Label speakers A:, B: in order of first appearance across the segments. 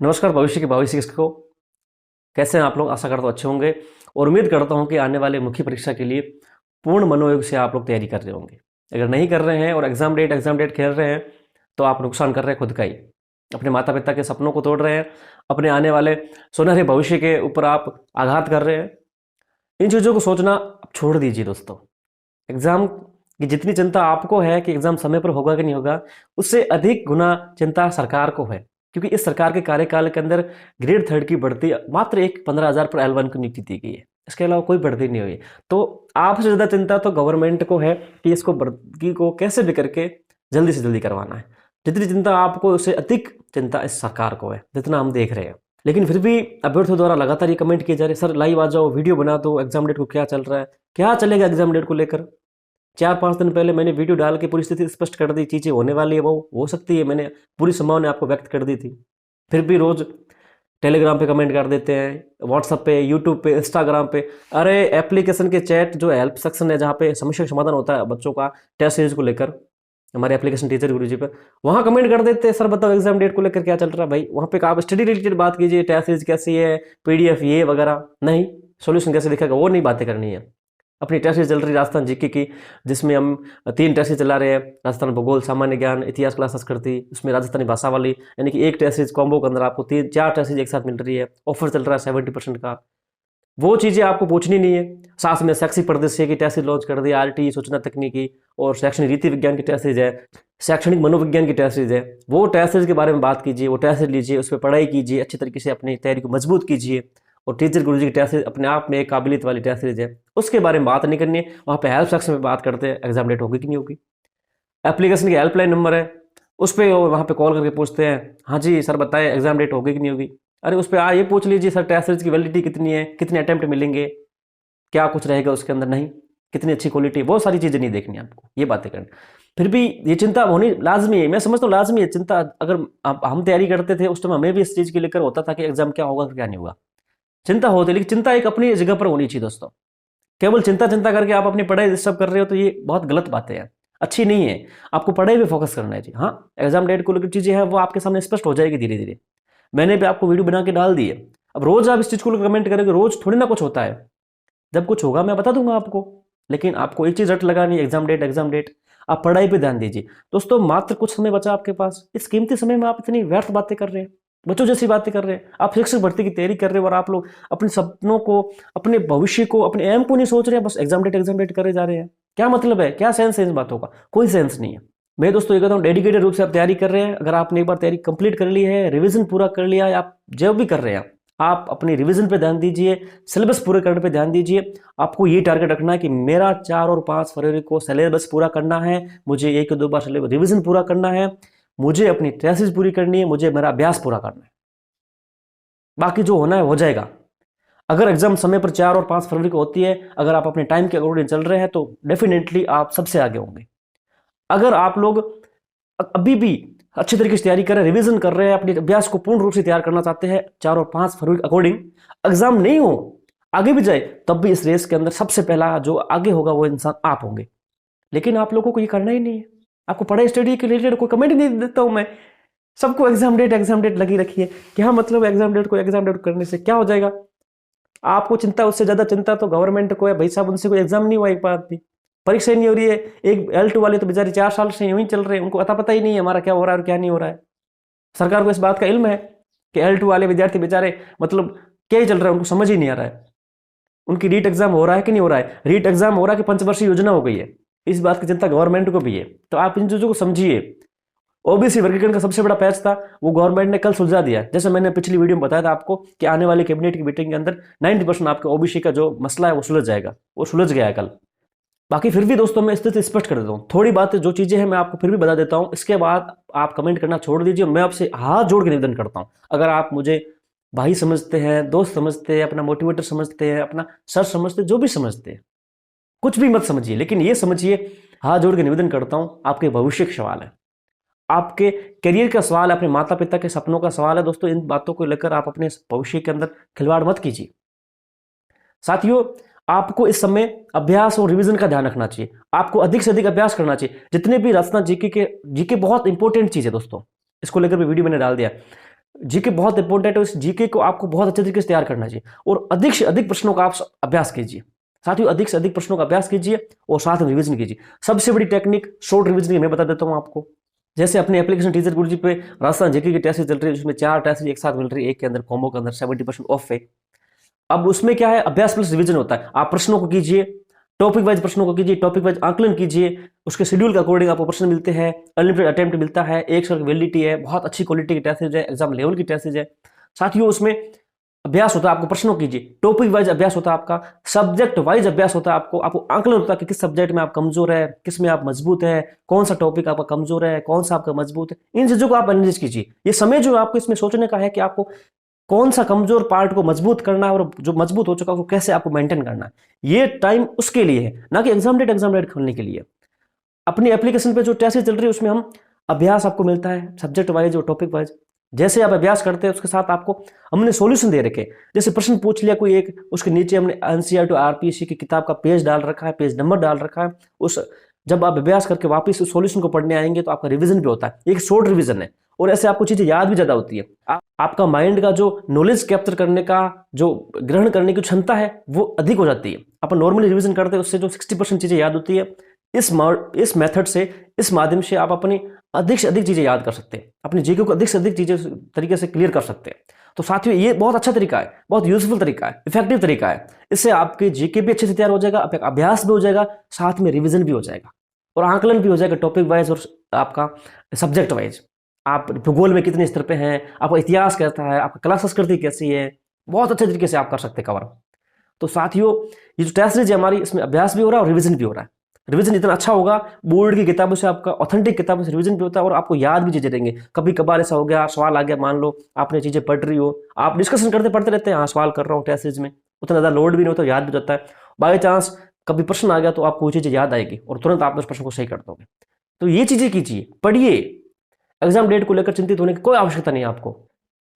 A: नमस्कार भविष्य के भावी शिक्षकों, कैसे हैं आप लोग? आशा करता हूँ अच्छे होंगे और उम्मीद करता हूँ कि आने वाले मुख्य परीक्षा के लिए पूर्ण मनोयोग से आप लोग तैयारी कर रहे होंगे। अगर नहीं कर रहे हैं और एग्जाम डेट खेल रहे हैं तो आप नुकसान कर रहे हैं खुद का ही। अपने माता पिता के सपनों को तोड़ रहे हैं, अपने आने वाले सुनहरे भविष्य के ऊपर आप आघात कर रहे हैं। इन चीज़ों को सोचना आप छोड़ दीजिए दोस्तों। एग्जाम की जितनी चिंता आपको है कि एग्जाम समय पर होगा कि नहीं होगा, उससे अधिक गुना चिंता सरकार को है, क्योंकि इस सरकार के कार्यकाल के अंदर ग्रेड थर्ड की बढ़ती मात्र एक 15,000 पर L1 की नियुक्ति दी गई है। इसके अलावा कोई बढ़ती नहीं हुई। तो आपसे ज़्यादा चिंता तो गवर्नमेंट को है कि इसको बढ़ती को कैसे भी करके जल्दी से जल्दी करवाना है। जितनी चिंता आपको, उससे अधिक चिंता इस सरकार को है, जितना हम देख रहे हैं। लेकिन फिर भी अभ्यर्थियों द्वारा लगातार ये कमेंट किए जा रहे हैं, सर लाइव आ जाओ, वीडियो बना दो, एग्जाम डेट को क्या चल रहा है, क्या चलेगा एग्जाम डेट को लेकर। 4-5 दिन पहले मैंने वीडियो डाल के पूरी स्थिति स्पष्ट कर दी, चीज़ें होने वाली है, वो हो सकती है, मैंने पूरी संभावना आपको व्यक्त कर दी थी। फिर भी रोज़ टेलीग्राम पे कमेंट कर देते हैं, व्हाट्सएप पे, यूट्यूब पे, इंस्टाग्राम पे। अरे एप्लीकेशन के चैट जो हेल्प सेक्शन है, जहाँ पे समस्या का समाधान होता है बच्चों का टेस्ट सीरीज को लेकर, हमारे एप्लीकेशन टीचर गुरुजी पर, वहाँ कमेंट कर देते हैं, सर बताओ एग्जाम डेट को लेकर क्या चल रहा है। भाई वहाँ पे आप स्टडी रिलेटेड बात कीजिए, टेस्ट सीरीज कैसी है, PDF ये वगैरह नहीं, सोल्यूशन कैसे दिखेगा, वो नहीं बातें करनी है। अपनी टेस्ट सीरीज चल रही राजस्थान जीके की, जिसमें हम 3 टेस्ट सीरीज चला रहे हैं, राजस्थान भूगोल, सामान्य ज्ञान, इतिहास क्लास संस्कृति, उसमें राजस्थानी भाषा वाली, यानी कि एक टेस्ट सीरीज कॉम्बो के अंदर आपको 4 टेस्ट सीरीज एक साथ मिल रही है। ऑफर चल रहा है 70% का। वो चीज़ें आपको पूछनी नहीं है। साथ में शैक्षिक परिदृश्य की टेस्ट सीरीज लॉन्च कर दी, RT सूचना तकनीकी और शैक्षणिक रीति विज्ञान की टेस्ट सीरीज है, शैक्षणिक मनोविज्ञान की टेस्ट सीरीज है। वो टेस्ट सीरीज के बारे में बात कीजिए, वो टेस्ट सीरीज लीजिए, उस पर पढ़ाई कीजिए, अच्छी तरीके से अपनी तैयारी को मजबूत कीजिए। और टीचर गुरुजी की टेस्ट सीरीज अपने आप में एक काबिलियत वाली टेस्ट सीरीज है, उसके बारे में बात नहीं करनी है। वहाँ पे हेल्प सेक्शन में बात करते हैं एग्जाम डेट होगी कि नहीं होगी। एप्लीकेशन की हेल्पलाइन नंबर है, उस पर वहाँ पे कॉल करके पूछते हैं, हाँ जी सर बताएं एग्जाम डेट होगी कि नहीं होगी। अरे उस पर ये पूछ लीजिए, सर टेस्ट सीरीज की वैलिडिटी कितनी है, कितने अटेम्प्ट मिलेंगे, क्या कुछ रहेगा उसके अंदर, नहीं कितनी अच्छी क्वालिटी, वो सारी चीज़ें नहीं देखनी आपको, ये बातें करनी। फिर भी ये चिंता होनी लाजमी है, मैं समझता हूँ लाजमी है चिंता। अगर हम तैयारी करते थे उस टाइम, हमें भी इस चीज़ के लेकर होता था कि एग्जाम क्या होगा क्या नहीं होगा, चिंता होती, लेकिन चिंता एक अपनी जगह पर होनी चाहिए दोस्तों। केवल चिंता चिंता करके आप अपनी पढ़ाई डिस्टर्ब कर रहे हो तो ये बहुत गलत बातें हैं, अच्छी नहीं है। आपको पढ़ाई पे फोकस करना है जी। हाँ, एग्जाम डेट को लेकर चीज़ें हैं वो आपके सामने स्पष्ट हो जाएगी धीरे धीरे। मैंने भी आपको वीडियो बना के डाल दी है। अब रोज आप इस चीज़ को कमेंट करेंगे, रोज थोड़ी ना कुछ होता है। जब कुछ होगा मैं बता दूंगा आपको, लेकिन आपको एक चीज़ रट लगानी है, एग्जाम डेट एग्जाम डेट। आप पढ़ाई पे ध्यान दीजिए दोस्तों। मात्र कुछ समय बचा आपके पास, इस कीमती समय में आप इतनी व्यर्थ बातें कर रहे हैं, बच्चों जैसी बातें कर रहे हैं। आप शिक्षक भर्ती की तैयारी कर रहे हैं और आप लोग अपने सपनों को, अपने भविष्य को, अपने एम को नहीं सोच रहे हैं, बस एग्जाम डेट करे जा रहे हैं। क्या मतलब है, क्या सेंस है इन बातों का? कोई सेंस नहीं है। मैं दोस्तों ये कहता हूँ, डेडिकेटेड रूप से आप तैयारी कर रहे हैं। अगर आपने एक बार तैयारी कंप्लीट कर ली है, रिवीजन पूरा कर लिया है, आप जो भी कर रहे हैं, आप अपनी रिवीजन पे ध्यान दीजिए, सिलेबस पूरे करने पे ध्यान दीजिए। आपको ये टारगेट रखना है कि मेरा 4 और 5 फरवरी को सिलेबस पूरा करना है, मुझे 1 या 2 बार सिलेबस रिवीजन पूरा करना है, मुझे अपनी टेस्ट पूरी करनी है, मुझे मेरा अभ्यास पूरा करना है। बाकी जो होना है हो जाएगा। अगर एग्जाम समय पर 4 और 5 फरवरी को होती है, अगर आप अपने टाइम के अकॉर्डिंग चल रहे हैं तो डेफिनेटली आप सबसे आगे होंगे। अगर आप लोग अभी भी अच्छी तरीके से तैयारी कर रहे हैं, रिवीजन कर रहे हैं, अपने अभ्यास को पूर्ण रूप से तैयार करना चाहते हैं, 4 और 5 फरवरी के अकॉर्डिंग एग्जाम नहीं हो, आगे भी जाए, तब भी इस रेस के अंदर सबसे पहला जो आगे होगा वो इंसान आप होंगे। लेकिन आप लोगों को ये करना ही नहीं है। आपको पढ़ाई स्टडी के रिलेटेड कोई कमेंट नहीं देता हूं मैं, सबको एग्जाम डेट लगी रखी है। क्या मतलब एग्जाम डेट करने से क्या हो जाएगा? आपको चिंता, उससे ज्यादा चिंता तो गवर्नमेंट को है। भाई साहब, उनसे कोई एग्जाम नहीं हुआ, एक बात भी परीक्षा ही नहीं हो रही है। एक L2 वाले तो बेचारे 4 साल से यूं ही चल रहे हैं, उनको पता ही नहीं है हमारा क्या हो रहा है और क्या नहीं हो रहा है। सरकार को इस बात का इल्म है कि L2 वाले विद्यार्थी बेचारे मतलब क्या ही चल रहा है, उनको समझ ही नहीं आ रहा है। उनकी रीट एग्जाम हो रहा है कि नहीं हो रहा है, रीट एग्जाम हो रहा है कि पंचवर्षीय योजना हो गई है, इस बात की चिंता गवर्नमेंट को भी है। तो आप इन चीजों को समझिए। OBC वर्गीकरण का सबसे बड़ा पैच था, वो गवर्नमेंट ने कल सुलझा दिया। जैसे मैंने पिछली वीडियो में बताया था आपको कि आने वाली कैबिनेट की मीटिंग के अंदर 90% आपके OBC का जो मसला है वो सुलझ जाएगा, वो सुलझ गया है कल। बाकी फिर भी दोस्तों मैं स्थिति स्पष्ट कर देता हूँ, थोड़ी बातें जो चीजें हैं मैं आपको फिर भी बता देता हूँ। इसके बाद आप कमेंट करना छोड़ दीजिए। मैं आपसे हाथ जोड़ के निवेदन करता हूँ, अगर आप मुझे भाई समझते हैं, दोस्त समझते हैं, अपना मोटिवेटर समझते हैं, अपना सर समझते हैं, जो भी समझते हैं, कुछ भी मत समझिए, लेकिन ये समझिए, हाथ जोड़ के निवेदन करता हूँ, आपके भविष्य का सवाल है, आपके करियर का सवाल है, अपने माता पिता के सपनों का सवाल है। दोस्तों इन बातों को लेकर आप अपने भविष्य के अंदर खिलवाड़ मत कीजिए। साथियों, आपको इस समय अभ्यास और रिवीजन का ध्यान रखना चाहिए। आपको अधिक से अधिक अभ्यास करना चाहिए। जितने भी राजस्थान जीके बहुत इंपॉर्टेंट चीज है दोस्तों, इसको लेकर भी वीडियो मैंने डाल दिया। जीके बहुत इंपॉर्टेंट है, इस जीके को आपको बहुत अच्छे तरीके से तैयार करना चाहिए और अधिक से अधिक प्रश्नों का आप अभ्यास कीजिए। साथियों, अधिक से अधिक प्रश्नों का अभ्यास कीजिए और साथ में रिवीजन कीजिए। सबसे बड़ी टेक्निक शॉर्ट रिवीजन मैं बता देता हूं आपको। जैसे अपने एप्लीकेशन टीचर गुरुजी पे राजस्थान जीके की टेस्ट चल रही है, उसमें 4 टेस्ट एक साथ मिल रही है, एक के अंदर कॉम्बो के अंदर 70% ऑफ है। अब उसमें क्या है, अभ्यास प्लस रिवीजन होता है। आप प्रश्नों को कीजिए, टॉपिक वाइज प्रश्नों को कीजिए, टॉपिक वाइज आकलन कीजिए, उसके शेड्यूल के अकॉर्डिंग आपको प्रश्न मिलते हैं, अनलिमिटेड अटेम्प्ट मिलता है, 1 साल की वैलिडिटी है, बहुत अच्छी क्वालिटी की टेस्टेज है, एग्जाम लेवल की टेस्टेज है। साथियों, उसमें अभ्यास होता है, आपको प्रश्नों कीजिए, टॉपिक वाइज अभ्यास होता है, आपका सब्जेक्ट वाइज अभ्यास होता है, आपको आकलन होता है कि किस सब्जेक्ट में आप कमजोर है, किस में आप मजबूत है, कौन सा टॉपिक आपका कमजोर है, कौन सा आपका मजबूत है। इन चीजों को आप एनालिसिस कीजिए। ये समय जो आपको इसमें सोचने का है कि आपको कौन सा कमजोर पार्ट को मजबूत करना है और जो मजबूत हो चुका है उसको कैसे आपको मेंटेन करना है। ये टाइम उसके लिए है, ना कि एग्जाम डेट खोलने के लिए। अपनी एप्लीकेशन पे जो टेस्ट चल रही है उसमें हम अभ्यास आपको मिलता है सब्जेक्ट वाइज और टॉपिक वाइज। जैसे आप अभ्यास करते हैं उसके साथ आपको हमने सॉल्यूशन दे रखे। जैसे प्रश्न पूछ लिया कोई एक, उसके नीचे हमने एनसीईआरटी आरपीएससी की किताब का पेज डाल रखा है, पेज नंबर डाल रखा है। उस जब आप अभ्यास करके वापस उस सॉल्यूशन को पढ़ने आएंगे तो आपका रिवीजन भी होता है, एक शॉर्ट रिवीजन है और ऐसे आपको चीजें याद भी ज्यादा होती है। आपका माइंड का जो नॉलेज कैप्चर करने का, जो ग्रहण करने की क्षमता है वो अधिक हो जाती है। अपन नॉर्मली रिवीजन करते हैं उससे जो 60% चीजें याद होती है, इस मेथड से, इस माध्यम से आप अपनी अधिक से अधिक चीजें याद कर सकते हैं, अपनी जीके को अधिक से अधिक चीजें तरीके से क्लियर कर सकते हैं। तो साथियों, ये बहुत अच्छा तरीका है, बहुत यूजफुल तरीका है, इफेक्टिव तरीका है। इससे आपके जीके भी अच्छे से तैयार हो जाएगा, आपका अभ्यास भी हो जाएगा, साथ में रिवीजन भी हो जाएगा और आकलन भी हो जाएगा टॉपिक वाइज और आपका सब्जेक्ट वाइज। आप भूगोल में कितने स्तर पे हैं, आपका इतिहास कैसा है, आपका कला संस्कृति कैसी है, बहुत अच्छे तरीके से आप कर सकते हैं कवर। तो साथियों, ये जो टेस्ट सीरीज है हमारी, इसमें अभ्यास भी हो रहा है और रिवीजन भी हो रहा है। रिवीजन इतना अच्छा होगा, बोर्ड की किताबों से, आपका ऑथेंटिक किताबों से रिवीजन भी होता है और आपको याद भी चीजें रहेंगे। कभी कभार ऐसा हो गया, सवाल आ गया, मान लो आपने चीजें पढ़ रही हो, आप डिस्कशन करते पढ़ते रहते हैं, हाँ सवाल कर रहा हूँ टेस्ट सीरीज में, उतना ज्यादा लोड भी नहीं होता, याद भी जाता है। बाई चांस कभी प्रश्न आ गया तो आपको वो चीजें याद आएगी और तुरंत आप उस प्रश्न को सही कर दोगे। तो ये चीजें कीजिए, पढ़िए। एग्जाम डेट को लेकर चिंतित होने की कोई आवश्यकता नहीं है आपको।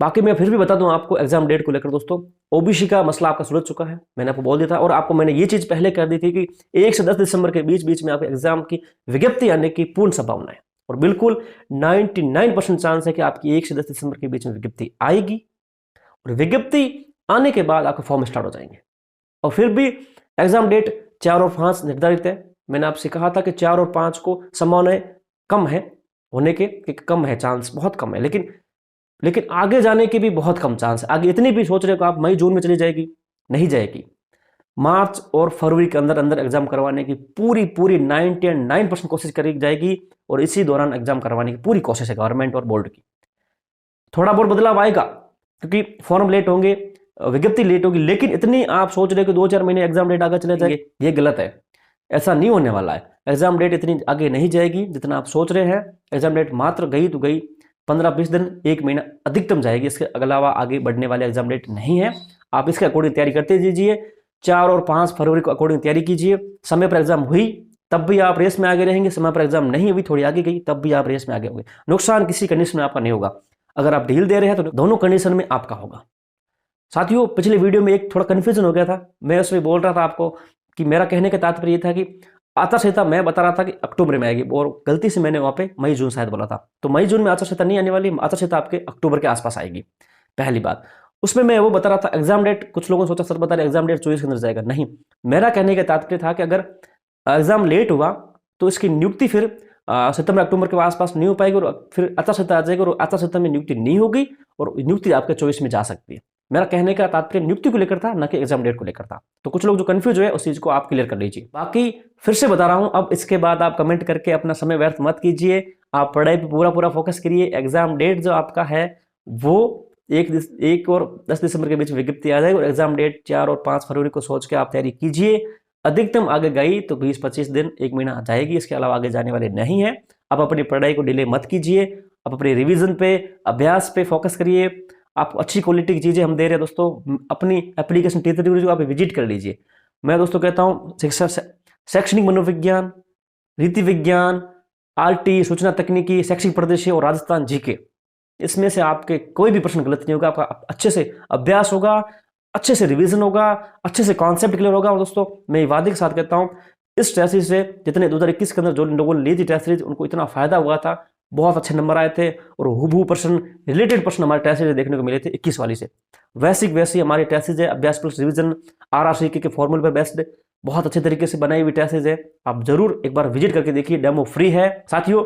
A: बाकी मैं फिर भी बता दूं आपको, एग्जाम डेट को लेकर दोस्तों, ओबीसी का मसला आपका सुलझ चुका है, मैंने आपको बोल दिया था। और आपको मैंने ये चीज पहले कर दी थी कि 1 से 10 दिसंबर के बीच बीच में आपके एग्जाम की विज्ञप्ति आने की पूर्ण संभावना है और बिल्कुल 99% चांस है कि आपकी 1 से 10 दिसंबर के बीच में विज्ञप्ति आएगी और विज्ञप्ति आने के बाद आपके फॉर्म स्टार्ट हो जाएंगे। और फिर भी एग्जाम डेट 4 और 5 निर्धारित है। मैंने आपसे कहा था कि 4 और 5 को संभावनाएं कम है होने के, कम है, चांस बहुत कम है, लेकिन आगे जाने के भी बहुत कम चांस है। आगे इतनी भी सोच रहे हो आप मई जून में चली जाएगी, नहीं जाएगी। मार्च और फरवरी के अंदर अंदर एग्जाम करवाने की पूरी 99% कोशिश करी जाएगी और इसी दौरान एग्जाम करवाने की पूरी कोशिश है गवर्नमेंट और बोर्ड की। थोड़ा बहुत बदलाव आएगा क्योंकि फॉर्म लेट होंगे, विज्ञप्ति लेट होगी, लेकिन इतनी आप सोच रहे हो कि 2-4 महीने एग्जाम डेट आगे चले जाएंगे, ये गलत है। ऐसा नहीं होने वाला है। एग्जाम डेट इतनी आगे नहीं जाएगी जितना आप सोच रहे हैं। एग्जाम डेट मात्र गई तो गई, 15-20 दिन, 1 महीना अधिकतम जाएगी, इसके अलावा आगे बढ़ने वाले एग्जाम डेट नहीं है। आप इसके अकॉर्डिंग तैयारी करते दीजिए। 4 और 5 फरवरी को अकॉर्डिंग तैयारी कीजिए। समय पर एग्जाम हुई तब भी आप रेस में आगे रहेंगे, समय पर एग्जाम नहीं हुई, थोड़ी आगे गई, तब भी आप रेस में आगे होंगे। नुकसान किसी कंडीशन में आपका नहीं होगा। अगर आप डील दे रहे हैं तो दोनों कंडीशन में आपका होगा। साथियों, पिछले वीडियो में एक थोड़ा कंफ्यूजन हो गया था। मैं उसमें बोल रहा था आपको कि मेरा कहने का तात्पर्य ये था कि आचार संहिता मैं बता रहा था कि अक्टूबर में आएगी और गलती से मैंने वहां पे मई जून शायद बोला था। तो मई जून में आचार संहिता नहीं आने वाली, आचार संहिता आपके अक्टूबर के आसपास आएगी। पहली बात, उसमें मैं वो बता रहा था एग्जाम डेट, कुछ लोगों ने सोचा सर बता रहे एग्जाम डेट 24 के अंदर जाएगा। नहीं, मेरा कहने का तात्पर्य था कि अगर एग्जाम लेट हुआ तो इसकी नियुक्ति फिर सितंबर अक्टूबर के आसपास नहीं हो पाएगी और फिर आचार संहिता आ जाएगी और आचार संहिता में नियुक्ति नहीं होगी और नियुक्ति आपके 24 में जा सकती है। मेरा कहने का तात्पर्य नियुक्ति को लेकर था, न कि एग्जाम डेट को लेकर था। तो कुछ लोग जो कंफ्यूज हुए उस चीज को आप क्लियर कर लीजिए। बाकी फिर से बता रहा हूं, अब इसके बाद आप कमेंट करके अपना समय व्यर्थ मत कीजिए। आप पढ़ाई पे पूरा फोकस करिए। एग्जाम डेट जो आपका है वो 1 और 10 दिसंबर के बीच विज्ञप्ति आ जाएगी और एग्जाम डेट 4 और 5 फरवरी को सोच के आप तैयारी कीजिए। अधिकतम आगे गई तो 20-25 दिन, 1 महीना जाएगी, इसके अलावा आगे जाने वाले नहीं है। आप अपनी पढ़ाई को डिले मत कीजिए, आप अपने रिवीजन पे, अभ्यास पे फोकस करिए। आपको अच्छी क्वालिटी की चीजें हम दे रहे हैं दोस्तों। अपनी एप्लीकेशन टीचर गुरुजी आप विजिट कर लीजिए। मैं दोस्तों कहता हूँ शिक्षा, शैक्षणिक मनोविज्ञान, रीति विज्ञान, आरटी, सूचना तकनीकी, शैक्षिक परिदृश्य और राजस्थान जीके, इसमें से आपके कोई भी प्रश्न गलत नहीं होगा। आपका अच्छे से अभ्यास होगा, अच्छे से रिवीजन होगा, अच्छे से कॉन्सेप्ट क्लियर होगा। और दोस्तों मैं वादे के साथ कहता हूं, इस टेस्ट सीरीज से जितने 2021 के अंदर जो लोगों ने ली थी टेस्ट सीरीज, उनको इतना फायदा हुआ था, बहुत अच्छे नंबर आए थे और हूबहू प्रश्न, रिलेटेड प्रश्न हमारे टेस्ट सीरीज देखने को मिले थे 21 वाली से। वैसी हमारी टेस्ट सीरीज है, अभ्यास प्लस रिवीजन RRCK के फॉर्मूले पर बेस्ड, बहुत अच्छे तरीके से बनाई हुई टेस्ट सीरीज है। आप जरूर एक बार विजिट करके देखिए, डेमो फ्री है। साथियों,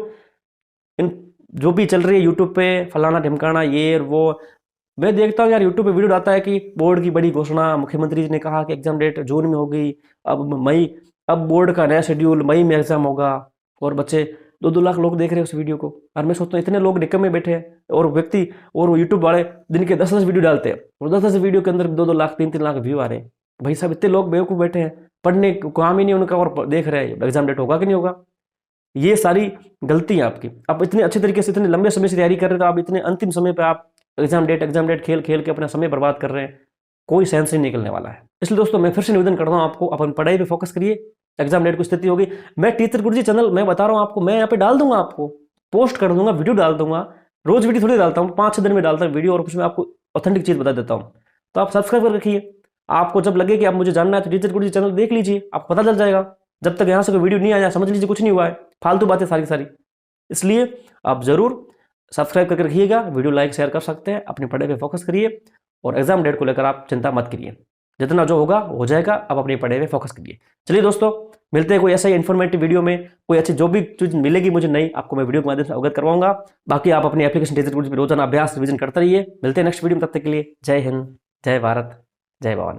A: इन जो भी चल रही है यूट्यूब पे फलाना ढिमकाना ये और वो, मैं देखता हूँ यार यूट्यूब पे वीडियो डालता है कि बोर्ड की बड़ी घोषणा, मुख्यमंत्री जी ने कहा कि एग्जाम डेट जून में होगी, अब बोर्ड का नया शेड्यूल, मई में एग्जाम होगा, और बच्चे 2-2 लाख लोग देख रहे हैं उस वीडियो को। और मैं सोचता हूँ इतने लोग निकम में बैठे हैं और व्यक्ति और यूट्यूब वाले दिन के 10-10 वीडियो डालते हैं और 10-10 वीडियो के अंदर 2-2 लाख 3-3 लाख व्यू आ रहे हैं। भाई साहब, इतने लोग बेवकूफ़ बैठे हैं, पढ़ने को काम ही नहीं उनका और देख रहे हैं एग्जाम डेट होगा कि नहीं होगा। ये सारी गलती है आपकी। आप इतने अच्छे तरीके से इतने लंबे समय से तैयारी कर रहे थे, आप इतने अंतिम समय पे आप एग्जाम डेट खेल खेल के अपना समय बर्बाद कर रहे हैं, कोई सेंस नहीं निकलने वाला है। इसलिए दोस्तों मैं फिर से निवेदन करता हूँ आपको, अपन पढ़ाई पे फोकस करिए। एग्जाम डेट की स्थिति होगी, मैं टीचर गुरुजी चैनल मैं बता रहा हूँ आपको, मैं यहाँ पे डाल दूंगा, आपको पोस्ट कर दूंगा, वीडियो डाल दूंगा। रोज वीडियो थोड़ी डालता हूँ, 5-6 दिन में डालता हूँ वीडियो और उसमें आपको ऑथेंटिक चीज बता देता हूँ। तो आप सब्सक्राइब कर रखिए। आपको जब लगे कि आप मुझे जानना है तो टीचर गुरुजी चैनल देख लीजिए, आपको पता चल जाएगा। जब तक यहाँ से कोई वीडियो नहीं आया समझ लीजिए कुछ नहीं हुआ है, फालतू बातें सारी सारी। इसलिए आप जरूर सब्सक्राइब करके रखिएगा, वीडियो लाइक शेयर कर सकते हैं, अपनी पढ़ाई पे फोकस करिए और एग्जाम डेट को लेकर आप चिंता मत करिए, जितना जो होगा हो जाएगा, आप अपनी पढ़ाई पे फोकस करिए। चलिए दोस्तों, मिलते हैं कोई ऐसा ही इन्फॉर्मेटिव वीडियो में, कोई अच्छी जो भी चीज मिलेगी मुझे नई, आपको मैं वीडियो के माध्यम से अवगत करवाऊंगा। बाकी आप अपनी एप्लीकेशन टीचर गुरुजी पे रोजाना अभ्यास रिवीजन करते रहिए। मिलते हैं नेक्स्ट वीडियो में, तब तक के लिए जय हिंद, जय भारत, जय भवानी।